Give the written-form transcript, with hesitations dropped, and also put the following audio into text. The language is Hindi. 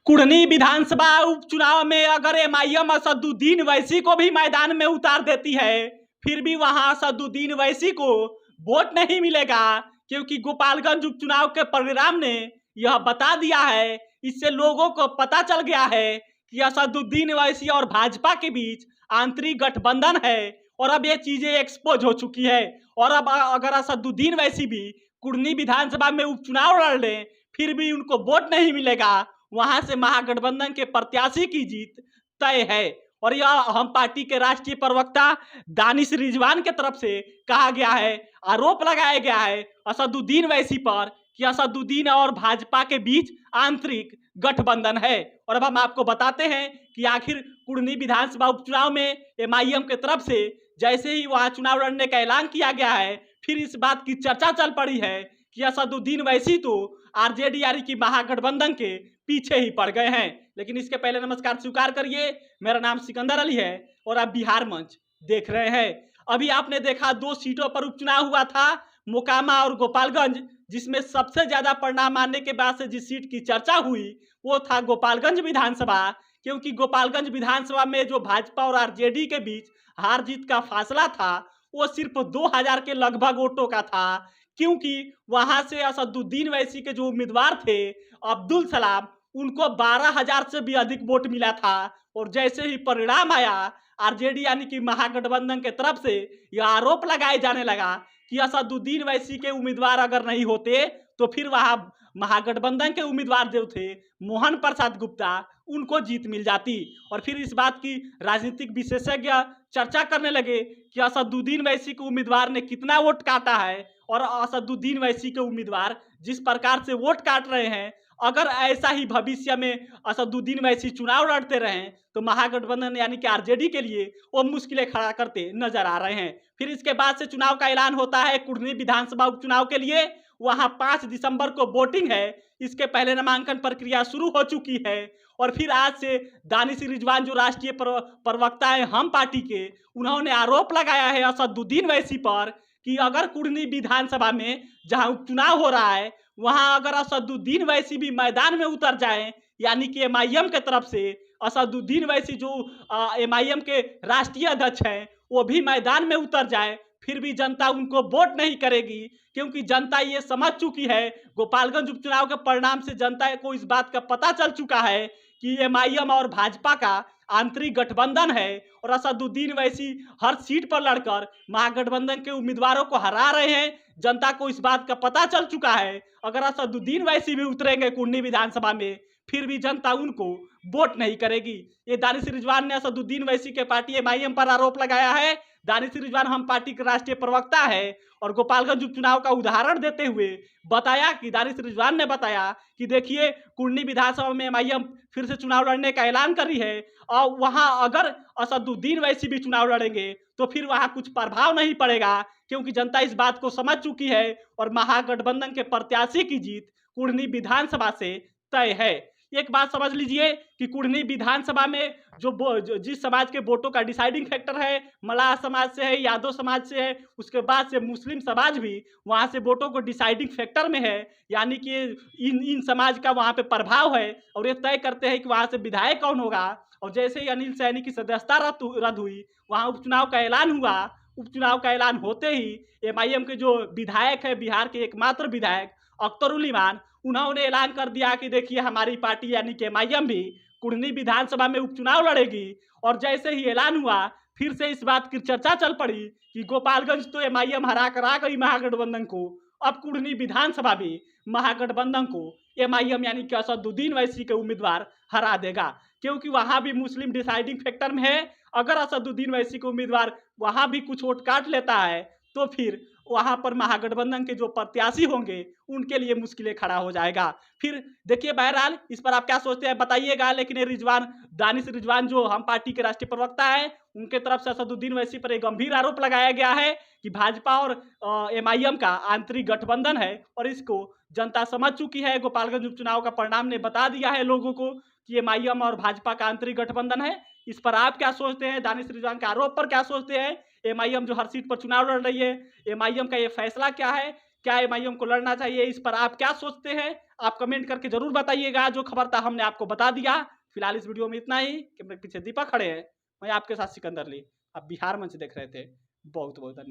कुढ़नी विधानसभा उपचुनाव में अगर एमआईएम असदुद्दीन वैसी को भी मैदान में उतार देती है, फिर भी वहां असदुद्दीन वैसी को वोट नहीं मिलेगा, क्योंकि गोपालगंज उपचुनाव के परिणाम ने यह बता दिया है। इससे लोगों को पता चल गया है कि असदुद्दीन वैसी और भाजपा के बीच आंतरिक गठबंधन है और अब ये चीजें एक्सपोज हो चुकी है। और अब अगर असदुद्दीन वैसी भी कुढ़नी विधानसभा में उपचुनाव लड़ लें, फिर भी उनको वोट नहीं मिलेगा, वहां से महागठबंधन के प्रत्याशी की जीत तय है। और यह हम पार्टी के राष्ट्रीय प्रवक्ता दानिश रिजवान के तरफ से कहा गया है, आरोप लगाया गया है असदुद्दीन वैसी पर कि असदुद्दीन और भाजपा के बीच आंतरिक गठबंधन है। और अब हम आपको बताते हैं कि आखिर कुढ़नी विधानसभा उपचुनाव में एमआईएम के तरफ से जैसे ही वहां चुनाव लड़ने का ऐलान किया गया है, फिर इस बात की चर्चा चल पड़ी है कि असदुद्दीन वैसी तो आरजेडी यानी कि महागठबंधन के पीछे ही पड़ गए हैं। लेकिन इसके पहले नमस्कार स्वीकार करिए, मेरा नाम सिकंदर अली है और आप बिहार मंच देख रहे हैं। अभी आपने देखा 2 सीटों पर उपचुनाव हुआ था, मोकामा और गोपालगंज, जिसमें सबसे ज्यादा परिणाम आने के बाद से जिस सीट की चर्चा हुई वो था गोपालगंज विधानसभा। क्योंकि गोपालगंज विधानसभा में जो भाजपा और आरजेडी के बीच हार जीत का फासला था वो सिर्फ 2000 के लगभग वोटों का था, क्योंकि वहां से असदुद्दीन वैसी के जो उम्मीदवार थे अब्दुल सलाम, उनको 12,000 से भी अधिक वोट मिला था। और जैसे ही परिणाम आया, आरजेडी यानी कि महागठबंधन के तरफ से यह आरोप लगाए जाने लगा कि असदुद्दीन वैसी के उम्मीदवार अगर नहीं होते तो फिर वहां महागठबंधन के उम्मीदवार जो थे मोहन प्रसाद गुप्ता, उनको जीत मिल जाती। और फिर इस बात की राजनीतिक विशेषज्ञ चर्चा करने लगे कि असदुद्दीन वैसी के उम्मीदवार ने कितना वोट काटा है और असदुद्दीन वैसी के उम्मीदवार जिस प्रकार से वोट काट रहे हैं, अगर ऐसा ही भविष्य में असदुद्दीन वैसी चुनाव लड़ते रहें तो महागठबंधन यानी कि आरजेडी के लिए वो मुश्किलें खड़ा करते नजर आ रहे हैं। फिर इसके बाद से चुनाव का ऐलान होता है कुढ़नी विधानसभा उपचुनाव के लिए। वहां 5 दिसंबर को वोटिंग है। इसके पहले नामांकन प्रक्रिया शुरू हो चुकी है। और फिर आज से दानिश रिजवान जो राष्ट्रीय प्रवक्ता है हम पार्टी के, उन्होंने आरोप लगाया है असदुद्दीन वैसी पर कि अगर कुढ़नी विधानसभा में जहां उपचुनाव हो रहा है वहां अगर असदुद्दीन वैसी भी मैदान में उतर जाए, यानी कि एमआईएम के तरफ से असदुद्दीन वैसी जो एमआईएम के राष्ट्रीय अध्यक्ष हैं वो भी मैदान में उतर जाए, फिर भी जनता उनको वोट नहीं करेगी। क्योंकि जनता ये समझ चुकी है, गोपालगंज उपचुनाव के परिणाम से जनता को इस बात का पता चल चुका है कि एमआईएम और भाजपा का आंतरिक गठबंधन है और असदुद्दीन वैसी हर सीट पर लड़कर महागठबंधन के उम्मीदवारों को हरा रहे हैं। जनता को इस बात का पता चल चुका है, अगर असदुद्दीन वैसी भी उतरेंगे कुढ़नी विधानसभा में, फिर भी जनता उनको वोट नहीं करेगी। ये दानिश रिजवान ने असदुद्दीन वैसी के पार्टी एमआईएम पर आरोप लगाया है। दानिश रिजवान हम पार्टी के राष्ट्रीय प्रवक्ता है और गोपालगंज उपचुनाव का उदाहरण देते हुए बताया कि दानिश रिजवान ने बताया कि देखिए कुढ़नी विधानसभा में एमआईएम फिर से चुनाव लड़ने का ऐलान कर रही है और वहां अगर असदुद्दीन वैसी भी चुनाव लड़ेंगे तो फिर वहां कुछ प्रभाव नहीं पड़ेगा, क्योंकि जनता इस बात को समझ चुकी है और महागठबंधन के प्रत्याशी की जीत कुढ़नी विधानसभा से तय है। एक बात समझ लीजिए कि कुढ़नी विधानसभा में जो जिस समाज के वोटों का डिसाइडिंग फैक्टर है, मलाह समाज से है, यादव समाज से है, उसके बाद से मुस्लिम समाज भी वहां से वोटों को डिसाइडिंग फैक्टर में है, यानी कि इन समाज का वहां पे प्रभाव है और ये तय करते हैं कि वहां से विधायक कौन होगा। और जैसे ही अनिल सैनी की सदस्यता रद्द हुई, वहां उपचुनाव का ऐलान हुआ। उपचुनाव का ऐलान होते ही एमआईएम के जो विधायक है, बिहार के एकमात्र विधायक अख्तरुल इमान, उन्होंने ऐलान कर दिया कि देखिए हमारी पार्टी यानी कि एमआईएम भी कुढ़नी विधानसभा में उपचुनाव लड़ेगी। और जैसे ही ऐलान हुआ, फिर से इस बात की चर्चा चल पड़ी कि गोपालगंज तो एमआईएम हरा कर आ गई महागठबंधन को, अब कुढ़नी विधानसभा भी महागठबंधन को एमआईएम यानी कि असदुद्दीन वैसी के उम्मीदवार हरा देगा, क्योंकि वहां भी मुस्लिम डिसाइडिंग फैक्टर में है। अगर असदुद्दीन वैसी के उम्मीदवार वहां भी कुछ वोट काट लेता है तो फिर वहां पर महागठबंधन के जो प्रत्याशी होंगे उनके लिए मुश्किलें खड़ा हो जाएगा। फिर देखिए बहरहाल इस पर आप क्या सोचते हैं बताइएगा। लेकिन ये रिजवान, दानिश रिजवान जो हम पार्टी के राष्ट्रीय प्रवक्ता है, उनके तरफ से असदुद्दीन वैसी पर एक गंभीर आरोप लगाया गया है कि भाजपा और एमआईएम का आंतरिक गठबंधन है और इसको जनता समझ चुकी है। गोपालगंज उपचुनाव का परिणाम ने बता दिया है लोगों को कि एमआईएम और भाजपा का आंतरिक गठबंधन है। इस पर आप क्या सोचते हैं? दानिश रिजवान के आरोप पर क्या सोचते हैं? एमआईएम जो हर सीट पर चुनाव लड़ रही है, एमआईएम का ये फैसला क्या है? क्या एमआईएम को लड़ना चाहिए, इस पर आप क्या सोचते हैं आप कमेंट करके जरूर बताइएगा। जो खबर था हमने आपको बता दिया। फिलहाल इस वीडियो में इतना ही। कैमरे के पीछे दीपक खड़े हैं, मैं आपके साथ सिकंदर अली। आप बिहार मंच देख रहे थे। बहुत बहुत धन्यवाद।